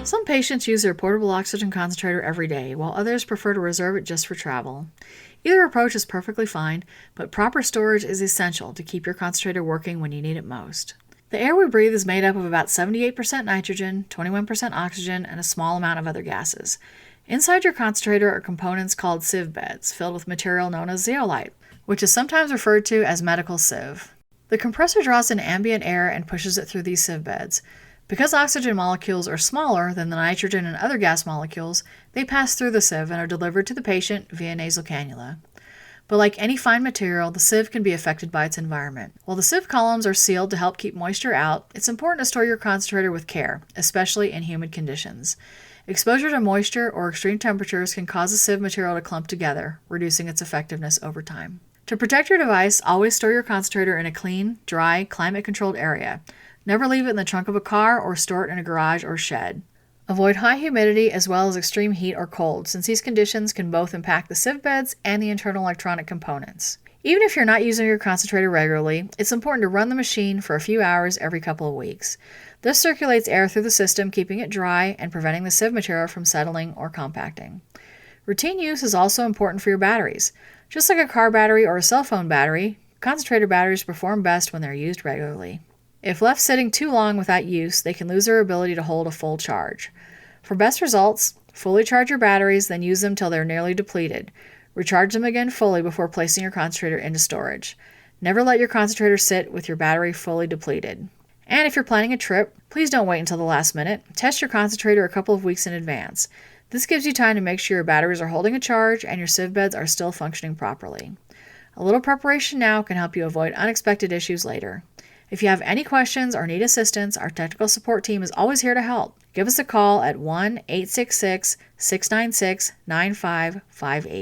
Some patients use their portable oxygen concentrator every day, while others prefer to reserve it just for travel. Either approach is perfectly fine, but proper storage is essential to keep your concentrator working when you need it most. The air we breathe is made up of about 78% nitrogen, 21% oxygen, and a small amount of other gases. Inside your concentrator are components called sieve beds, filled with material known as zeolite, which is sometimes referred to as medical sieve. The compressor draws in ambient air and pushes it through these sieve beds. Because oxygen molecules are smaller than the nitrogen and other gas molecules, they pass through the sieve and are delivered to the patient via nasal cannula. But like any fine material, the sieve can be affected by its environment. While the sieve columns are sealed to help keep moisture out, it's important to store your concentrator with care, especially in humid conditions. Exposure to moisture or extreme temperatures can cause the sieve material to clump together, reducing its effectiveness over time. To protect your device, always store your concentrator in a clean, dry, climate-controlled area. Never leave it in the trunk of a car or store it in a garage or shed. Avoid high humidity as well as extreme heat or cold, since these conditions can both impact the sieve beds and the internal electronic components. Even if you're not using your concentrator regularly, it's important to run the machine for a few hours every couple of weeks. This circulates air through the system, keeping it dry and preventing the sieve material from settling or compacting. Routine use is also important for your batteries. Just like a car battery or a cell phone battery, concentrator batteries perform best when they're used regularly. If left sitting too long without use, they can lose their ability to hold a full charge. For best results, fully charge your batteries, then use them till they're nearly depleted. Recharge them again fully before placing your concentrator into storage. Never let your concentrator sit with your battery fully depleted. And if you're planning a trip, please don't wait until the last minute. Test your concentrator a couple of weeks in advance. This gives you time to make sure your batteries are holding a charge and your sieve beds are still functioning properly. A little preparation now can help you avoid unexpected issues later. If you have any questions or need assistance, our technical support team is always here to help. Give us a call at 1-866-696-9558.